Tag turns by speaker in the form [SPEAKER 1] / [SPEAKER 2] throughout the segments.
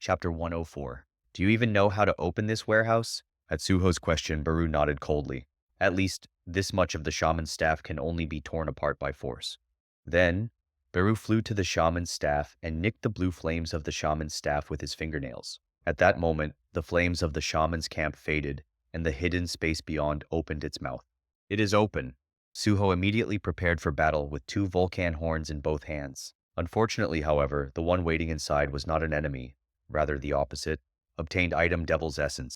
[SPEAKER 1] Chapter 104. Do you even know how to open this warehouse? At Suho's question, Beru nodded coldly. At least, this much of the shaman's staff can only be torn apart by force. Then, Beru flew to the shaman's staff and nicked the blue flames of the shaman's staff with his fingernails. At that moment, the flames of the shaman's camp faded, and the hidden space beyond opened its mouth. It is open. Suho immediately prepared for battle with two Vulcan horns in both hands. Unfortunately, however, the one waiting inside was not an enemy, rather the opposite. Obtained item Devil's Essence.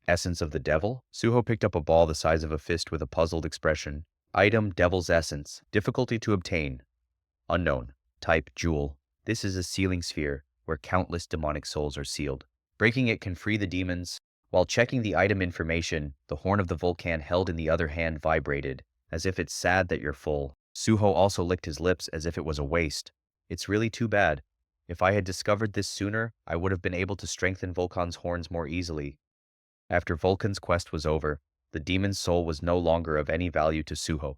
[SPEAKER 1] Essence of the Devil? Suho picked up a ball the size of a fist with a puzzled expression. Item Devil's Essence. Difficulty to obtain. Unknown. Type Jewel. This is a sealing sphere, where countless demonic souls are sealed. Breaking it can free the demons. While checking the item information, the horn of the Vulcan held in the other hand vibrated, as if it's sad that you're full. Suho also licked his lips as if it was a waste. It's really too bad. If I had discovered this sooner, I would have been able to strengthen Vulcan's horns more easily. After Vulcan's quest was over, the demon's soul was no longer of any value to Suho.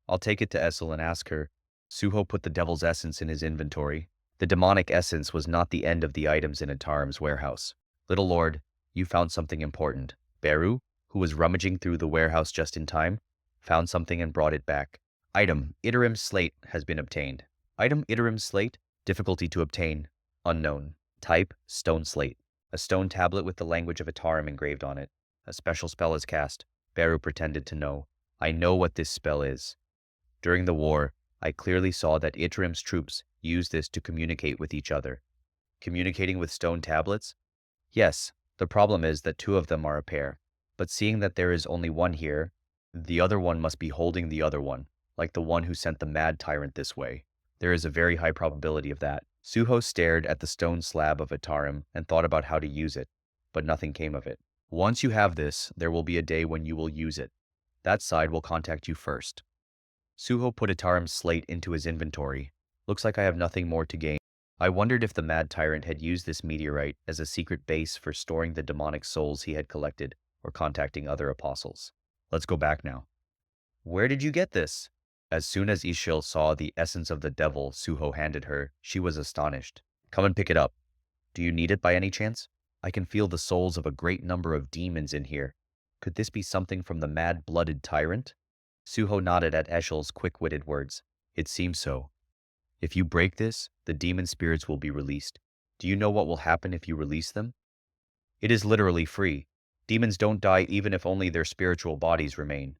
[SPEAKER 1] I'll take it to Esil and ask her. Suho put the devil's essence in his inventory. The demonic essence was not the end of the items in Ataram's warehouse. Little Lord, you found something important. Beru, who was rummaging through the warehouse just in time, found something and brought it back. Item, Itarim Slate has been obtained. Item Itarim Slate, difficulty to obtain, unknown. Type, stone slate. A stone tablet with the language of Ataram engraved on it. A special spell is cast. Beru pretended to know. I know what this spell is. During the war, I clearly saw that Itarim's troops used this to communicate with each other. Communicating with stone tablets? Yes, the problem is that two of them are a pair. But seeing that there is only one here, the other one must be holding the other one, like the one who sent the mad tyrant this way. There is a very high probability of that. Suho stared at the stone slab of Itarim and thought about how to use it, but nothing came of it. Once you have this, there will be a day when you will use it. That side will contact you first. Suho put Itarim's slate into his inventory. Looks like I have nothing more to gain. I wondered if the mad tyrant had used this meteorite as a secret base for storing the demonic souls he had collected or contacting other apostles. Let's go back now. Where did you get this? As soon as Esil saw the essence of the devil Suho handed her, she was astonished. Come and pick it up. Do you need it by any chance? I can feel the souls of a great number of demons in here. Could this be something from the mad-blooded tyrant? Suho nodded at Esil's quick-witted words. It seems so. If you break this, the demon spirits will be released. Do you know what will happen if you release them? It is literally free. Demons don't die even if only their spiritual bodies remain.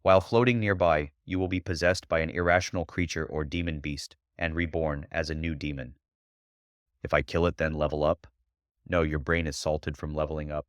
[SPEAKER 1] While floating nearby, you will be possessed by an irrational creature or demon beast and reborn as a new demon. If I kill it, then level up? No, your brain is salted from leveling up.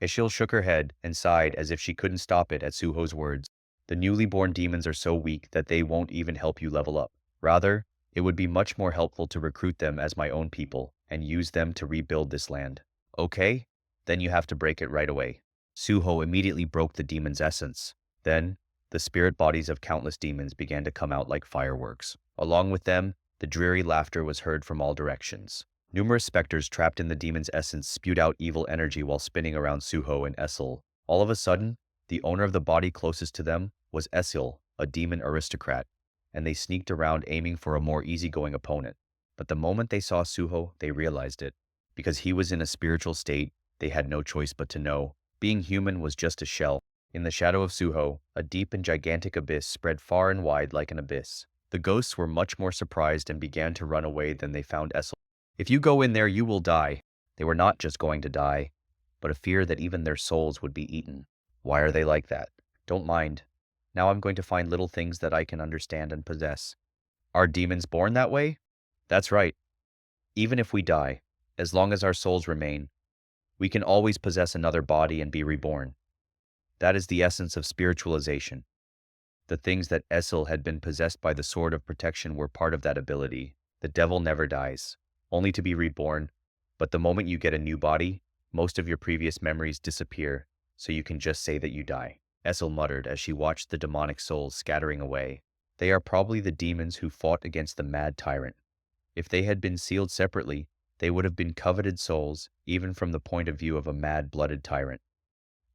[SPEAKER 1] Esil shook her head and sighed as if she couldn't stop it at Suho's words. The newly born demons are so weak that they won't even help you level up. Rather, it would be much more helpful to recruit them as my own people and use them to rebuild this land. Okay? Then you have to break it right away. Suho immediately broke the demon's essence. Then, the spirit bodies of countless demons began to come out like fireworks. Along with them, the dreary laughter was heard from all directions. Numerous specters trapped in the demon's essence spewed out evil energy while spinning around Suho and Esil. All of a sudden, the owner of the body closest to them was Esil, a demon aristocrat, and they sneaked around aiming for a more easygoing opponent. But the moment they saw Suho, they realized it. Because he was in a spiritual state, they had no choice but to know. Being human was just a shell. In the shadow of Suho, a deep and gigantic abyss spread far and wide like an abyss. The ghosts were much more surprised and began to run away than they found Esil. If you go in there, you will die. They were not just going to die, but a fear that even their souls would be eaten. Why are they like that? Don't mind. Now I'm going to find little things that I can understand and possess. Are demons born that way? That's right. Even if we die, as long as our souls remain, we can always possess another body and be reborn. That is the essence of spiritualization. The things that Esil had been possessed by the sword of protection were part of that ability. The devil never dies, only to be reborn, but the moment you get a new body, most of your previous memories disappear, so you can just say that you die. Esil muttered as she watched the demonic souls scattering away. They are probably the demons who fought against the mad tyrant. If they had been sealed separately, they would have been coveted souls, even from the point of view of a mad-blooded tyrant.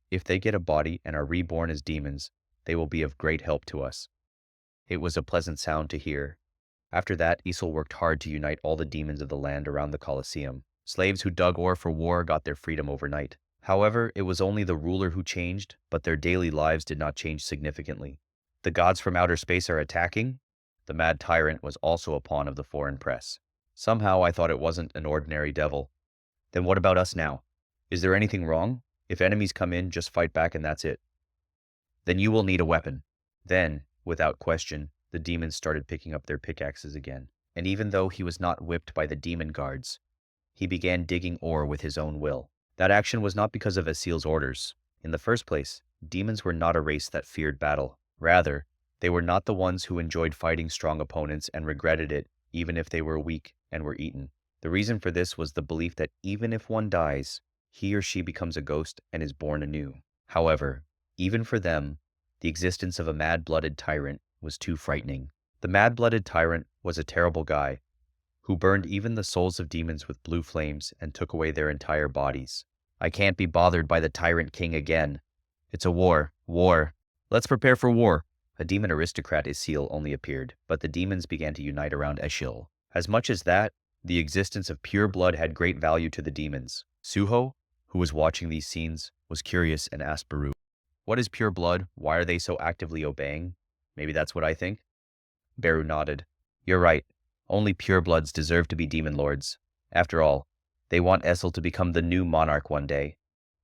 [SPEAKER 1] If they get a body and are reborn as demons, they will be of great help to us. It was a pleasant sound to hear. After that, Esil worked hard to unite all the demons of the land around the Colosseum. Slaves who dug ore for war got their freedom overnight. However, it was only the ruler who changed, but their daily lives did not change significantly. The gods from outer space are attacking? The mad tyrant was also a pawn of the foreign press. Somehow I thought it wasn't an ordinary devil. Then what about us now? Is there anything wrong? If enemies come in, just fight back and that's it. Then you will need a weapon. Then, without question, the demons started picking up their pickaxes again. And even though he was not whipped by the demon guards, he began digging ore with his own will. That action was not because of Esil's orders. In the first place, demons were not a race that feared battle. Rather, they were not the ones who enjoyed fighting strong opponents and regretted it even if they were weak and were eaten. The reason for this was the belief that even if one dies, he or she becomes a ghost and is born anew. However, even for them, the existence of a mad-blooded tyrant was too frightening. The mad-blooded tyrant was a terrible guy who burned even the souls of demons with blue flames and took away their entire bodies. I can't be bothered by the tyrant king again. It's a war. War. Let's prepare for war. A demon aristocrat Esil only appeared, but the demons began to unite around Essil. As much as that, the existence of pure blood had great value to the demons. Suho, who was watching these scenes, was curious and asked Beru, "What is pure blood? Why are they so actively obeying?" Maybe that's what I think? Beru nodded. "You're right. Only purebloods deserve to be demon lords. After all, they want Essil to become the new monarch one day.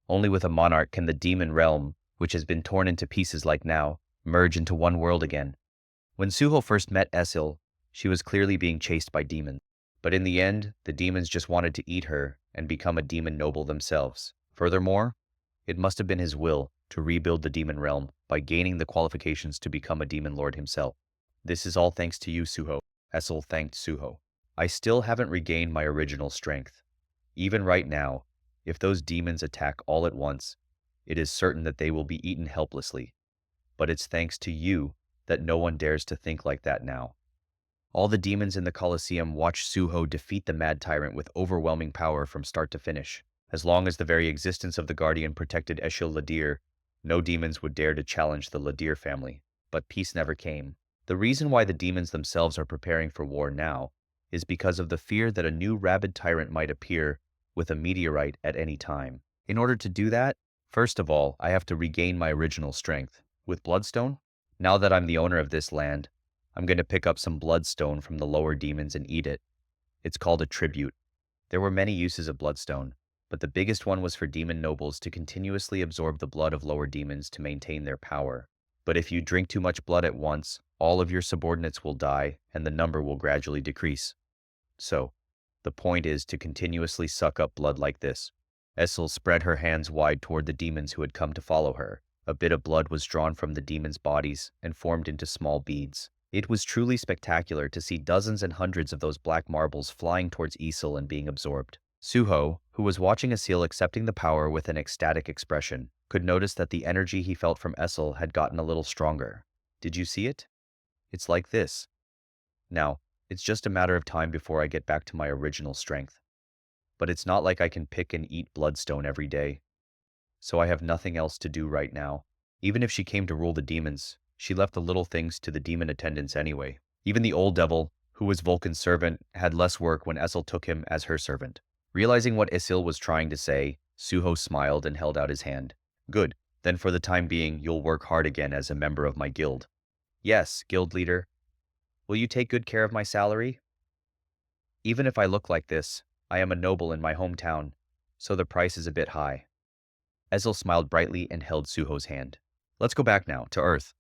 [SPEAKER 1] Only with a monarch can the demon realm, which has been torn into pieces like now, merge into one world again." When Suho first met Essil, she was clearly being chased by demons. But in the end, the demons just wanted to eat her and become a demon noble themselves. Furthermore, it must have been his will to rebuild the demon realm by gaining the qualifications to become a demon lord himself. "This is all thanks to you, Suho," Essil thanked Suho. "I still haven't regained my original strength. Even right now, if those demons attack all at once, it is certain that they will be eaten helplessly. But it's thanks to you that no one dares to think like that now." All the demons in the Colosseum watched Suho defeat the mad tyrant with overwhelming power from start to finish. As long as the very existence of the Guardian protected Essil Ladir, no demons would dare to challenge the Ladir family. But peace never came. The reason why the demons themselves are preparing for war now is because of the fear that a new rabid tyrant might appear with a meteorite at any time. In order to do that, first of all, I have to regain my original strength. With bloodstone? Now that I'm the owner of this land, I'm going to pick up some bloodstone from the lower demons and eat it. It's called a tribute. There were many uses of bloodstone, but the biggest one was for demon nobles to continuously absorb the blood of lower demons to maintain their power. But if you drink too much blood at once, all of your subordinates will die and the number will gradually decrease. So, the point is to continuously suck up blood like this. Essil spread her hands wide toward the demons who had come to follow her. A bit of blood was drawn from the demons' bodies and formed into small beads. It was truly spectacular to see dozens and hundreds of those black marbles flying towards Esil and being absorbed. Suho, who was watching Esil accepting the power with an ecstatic expression, could notice that the energy he felt from Essil had gotten a little stronger. Did you see it? It's like this. Now, it's just a matter of time before I get back to my original strength. But it's not like I can pick and eat bloodstone every day. So I have nothing else to do right now. Even if she came to rule the demons, she left the little things to the demon attendants anyway. Even the old devil, who was Vulcan's servant, had less work when Essil took him as her servant. Realizing what Esil was trying to say, Suho smiled and held out his hand. "Good, then for the time being, you'll work hard again as a member of my guild." "Yes, guild leader. Will you take good care of my salary?" "Even if I look like this, I am a noble in my hometown, so the price is a bit high." Esil smiled brightly and held Suho's hand. "Let's go back now, to Earth.